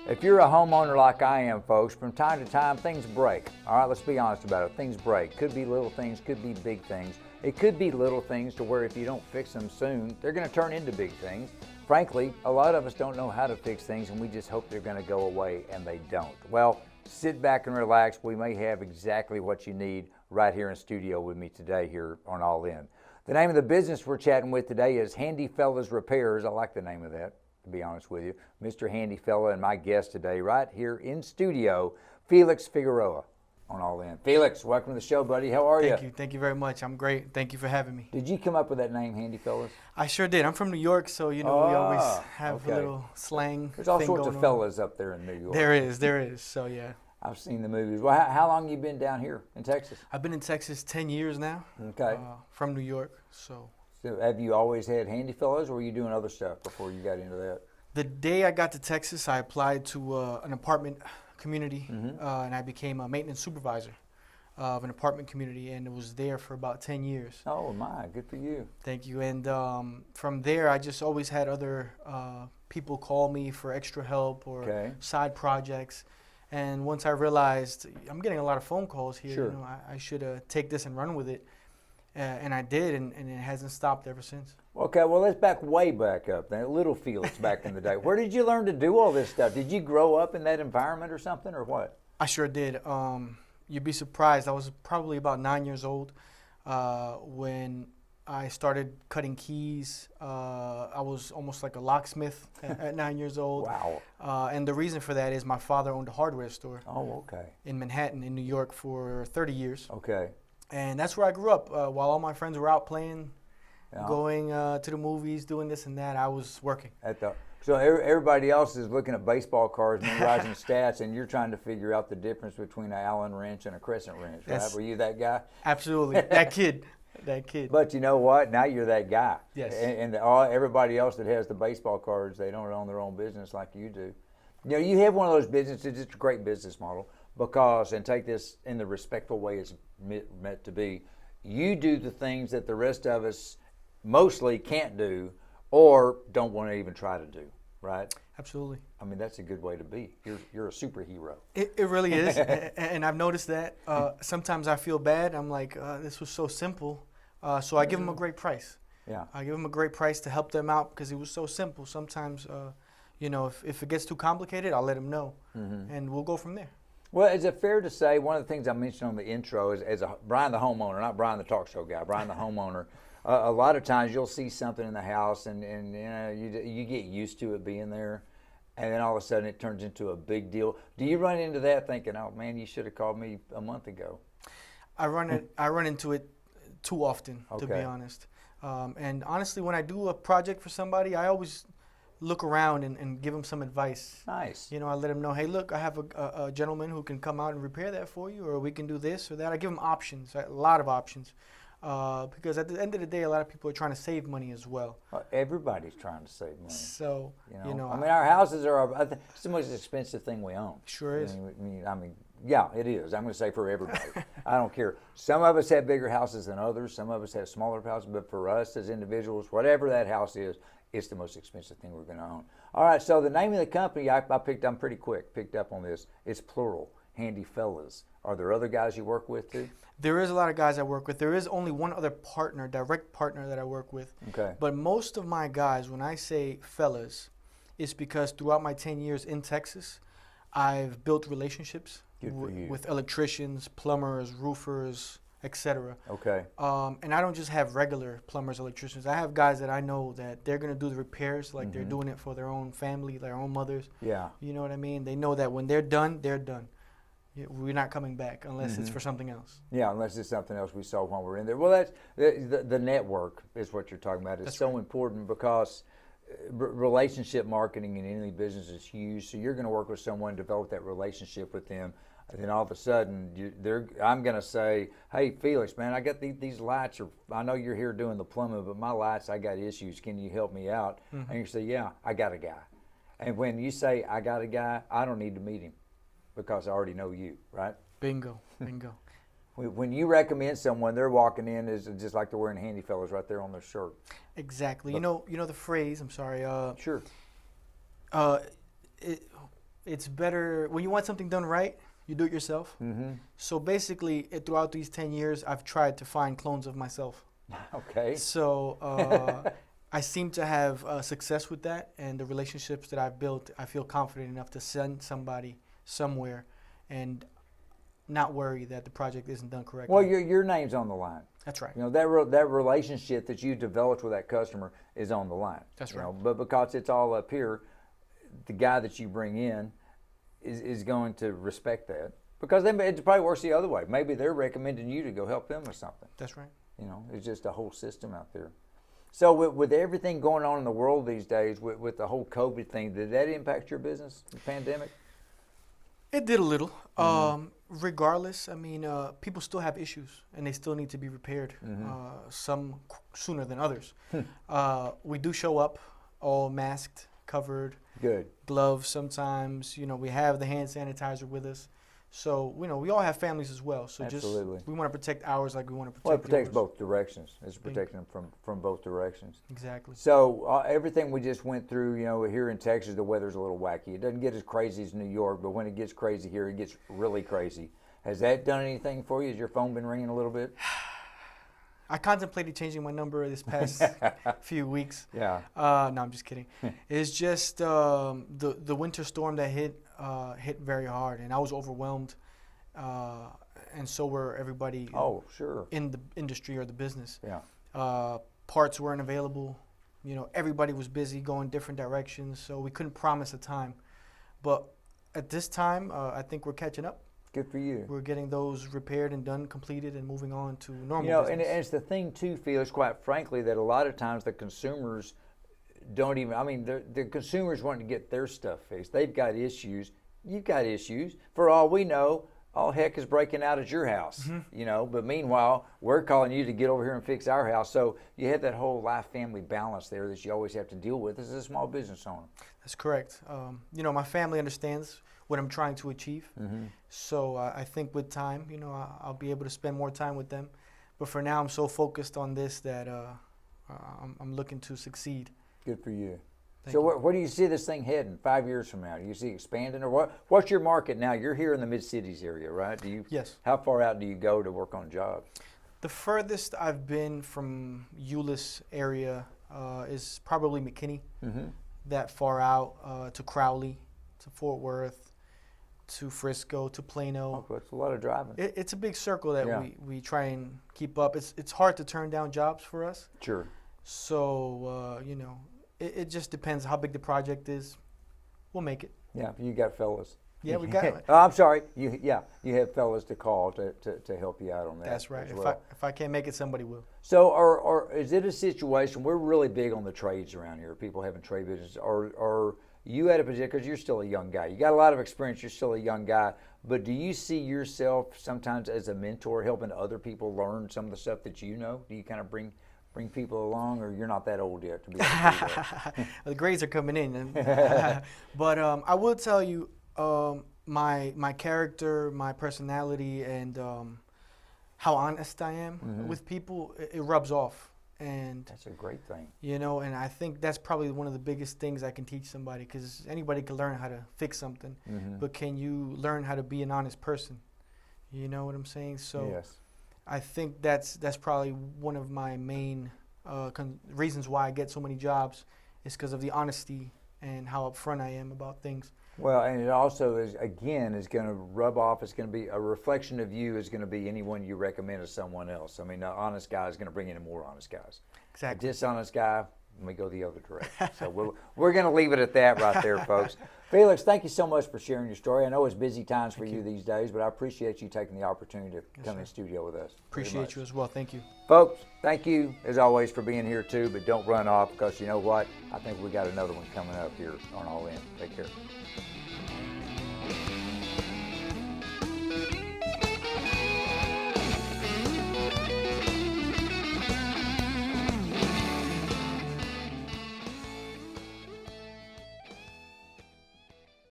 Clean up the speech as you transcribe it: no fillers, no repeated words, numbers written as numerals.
If you're a homeowner like I am, folks, from time to time things break. All right, let's be honest about it. Things break. Could be little things, could be big things. It could be little things to where if you don't fix them soon, they're going to turn into big things. Frankly, a lot of us don't know how to fix things and we just hope they're going to go away, and they don't. Well, sit back and relax. We may have exactly what you need right here in studio with me today here on All In. The name of the business we're chatting with today is Handy Fellas Repairs. I like the name of that, to be honest with you. Mr. Handy Fella and my guest today right here in studio, Felix Figueroa on All In. Felix, welcome to the show, buddy. How are you? Thank you very much. I'm great. Thank you for having me. Did you come up with that name, Handy Fellas? I sure did. I'm from New York, so we always have a little slang. There's all sorts of fellas up there in New York. There is. So yeah. I've seen the movies. Well, how long have you been down here in Texas? I've been in Texas 10 years now. Okay. From New York, so. So have you always had Handy Fellas, or were you doing other stuff before you got into that? The day I got to Texas, I applied to an apartment community, and I became a maintenance supervisor of an apartment community, and was there for about 10 years. Oh my, good for you. Thank you. And from there, I just always had other people call me for extra help or side projects. And once I realized I'm getting a lot of phone calls here, sure. I should take this and run with it. And I did, and it hasn't stopped ever since. Okay, well, let's way back up then. Little Felix back in the day. Where did you learn to do all this stuff? Did you grow up in that environment or something, or what? I sure did. You'd be surprised. I was probably about 9 years old when I started cutting keys. I was almost like a locksmith at 9 years old. Wow. And the reason for that is my father owned a hardware store. Oh, okay. In Manhattan, in New York, for 30 years. Okay. And that's where I grew up. While all my friends were out playing, going to the movies, doing this and that, I was working. So everybody else is looking at baseball cards and memorizing stats, and you're trying to figure out the difference between an Allen wrench and a crescent wrench, right? Were you that guy? Absolutely. That kid. But you know what? Now you're that guy. Yes. And everybody else that has the baseball cards, they don't own their own business like you do. You know, you have one of those businesses. It's a great business model because, and take this in the respectful way it's meant to be, you do the things that the rest of us mostly can't do or don't want to even try to do, right? Absolutely. I mean, that's a good way to be. You're a superhero. It really is. And I've noticed that. Sometimes I feel bad. I'm like, this was so simple. So I give them a great price. Yeah. I give them a great price to help them out because it was so simple. Sometimes, if it gets too complicated, I'll let them know. And we'll go from there. Well, is it fair to say, one of the things I mentioned on the intro is, as Brian the homeowner, not Brian the talk show guy, Brian the homeowner, a lot of times you'll see something in the house and you get used to it being there, and then all of a sudden it turns into a big deal. Do you run into that thinking, oh man, you should have called me a month ago? I run into it too often, to be honest. And honestly, when I do a project for somebody, I always look around and give them some advice. Nice. I let them know, hey, look, I have a gentleman who can come out and repair that for you, or we can do this or that. I give them options, a lot of options. Because at the end of the day, a lot of people are trying to save money as well. Everybody's trying to save money. So, I mean, our houses are it's the most expensive thing we own. Sure is. I mean, yeah, it is. I'm going to say for everybody. I don't care. Some of us have bigger houses than others. Some of us have smaller houses. But for us as individuals, whatever that house is, it's the most expensive thing we're going to own. All right, so the name of the company, I'm pretty quick, picked up on this. It's plural, Handy Fellas. Are there other guys you work with too? There is a lot of guys I work with. There is only one other direct partner that I work with. Okay. But most of my guys, when I say fellas, it's because throughout my 10 years in Texas, I've built relationships with electricians, plumbers, roofers, etc. Okay. And I don't just have regular plumbers, electricians. I have guys that I know that they're going to do the repairs like they're doing it for their own family, their own mothers. Yeah. You know what I mean? They know that when they're done, they're done. We're not coming back unless it's for something else. Yeah, unless it's something else we saw while we're in there. Well, that's the network is what you're talking about. It's so important because relationship marketing in any business is huge. So you're going to work with someone, develop that relationship with them, and then all of a sudden I'm going to say, hey, Felix, man, I got these lights. I know you're here doing the plumbing, but my lights, I got issues. Can you help me out? And you say, yeah, I got a guy. And when you say, I got a guy, I don't need to meet him, because I already know you, right? Bingo, bingo. When you recommend someone, they're walking in is just like they're wearing Handy Fellas right there on their shirt. Exactly. But, you know the phrase. I'm sorry. Sure. it's better when you want something done right, you do it yourself. So basically, throughout these 10 years, I've tried to find clones of myself. Okay. So I seem to have success with that, and the relationships that I've built, I feel confident enough to send somebody somewhere and not worry that the project isn't done correctly. Well, your name's on the line. That's right. You know, that relationship that you developed with that customer is on the line. That's right. You know, but because it's all up here, the guy that you bring in is going to respect that, because it probably works the other way. Maybe they're recommending you to go help them with something. That's right. You know, it's just a whole system out there. So with everything going on in the world these days, with the whole COVID thing, did that impact your business, the pandemic? It did a little. Regardless, I mean, people still have issues, and they still need to be repaired. Some sooner than others. We do show up all masked, covered. Good. Gloves sometimes. You know, we have the hand sanitizer with us. So, you know, we all have families as well. So Absolutely. we want to protect ours like we want to protect Well, it protects yours. both directions. It's protecting them from both directions. Exactly. So everything we just went through, you know, here in Texas, the weather's a little wacky. It doesn't get as crazy as New York, but when it gets crazy here, it gets really crazy. Has that done anything for you? Has your phone been ringing a little bit? I contemplated changing my number this past few weeks. Yeah. No, I'm just kidding. It's just the winter storm that hit very hard, and I was overwhelmed, and so were everybody. Oh, sure. In the industry or the business. Yeah. Parts weren't available. You know, everybody was busy going different directions, so we couldn't promise a time. But at this time, I think we're catching up. Good for you. We're getting those repaired and done, completed, and moving on to normal business. And business. it's the thing too, Felix, quite frankly, that a lot of times the consumers don't even, I mean, the consumers want to get their stuff fixed. They've got issues. You've got issues. For all we know, all heck is breaking out at your house, you know, but meanwhile, we're calling you to get over here and fix our house. So you have that whole life-family balance there that you always have to deal with as a small business owner. That's correct. You know, my family understands what I'm trying to achieve. So I think with time, you know, I'll be able to spend more time with them. But for now, I'm so focused on this that I'm looking to succeed. Good for you. Thank so you. where do you see this thing heading 5 years from now? Do you see expanding, or what's your market now? You're here in the Mid-Cities area, right? Yes. How far out do you go to work on jobs? The furthest I've been from Euless area is probably McKinney. That far out to Crowley, to Fort Worth, to Frisco, to Plano. Oh, that's a lot of driving. It's a big circle that we try and keep up. It's hard to turn down jobs for us. Sure. So, you know, it just depends how big the project is. We'll make it. Yeah, you got fellas. Yeah, we got it. Oh, I'm sorry. You have fellas to call to help you out on that. That's right. Well. If I can't make it, somebody will. So, or is it a situation, we're really big on the trades around here, people having trade business, or you at a position, because you're still a young guy, you got a lot of experience, you're still a young guy, but do you see yourself sometimes as a mentor helping other people learn some of the stuff that you know? Do you kind of bring people along, or you're not that old yet to be able to do that? The grades are coming in. But I will tell you, my character, my personality, and how honest I am with people, it rubs off. And that's a great thing. You know, and I think that's probably one of the biggest things I can teach somebody, because anybody can learn how to fix something, but can you learn how to be an honest person? You know what I'm saying? So yes. I think that's probably one of my main reasons why I get so many jobs, is because of the honesty and how upfront I am about things. Well, and it also is going to rub off. It's going to be a reflection of you. Is going to be anyone you recommend to someone else. I mean, an honest guy is going to bring in more honest guys. Exactly. A dishonest guy, we go the other direction. So we're going to leave it at that right there, folks. Felix, thank you so much for sharing your story. I know it's busy times for you these days, but I appreciate you taking the opportunity to come in the studio with us. Appreciate you as well. Thank you. Folks, thank you as always for being here too, but don't run off, because you know what? I think we got another one coming up here on All In. Take care.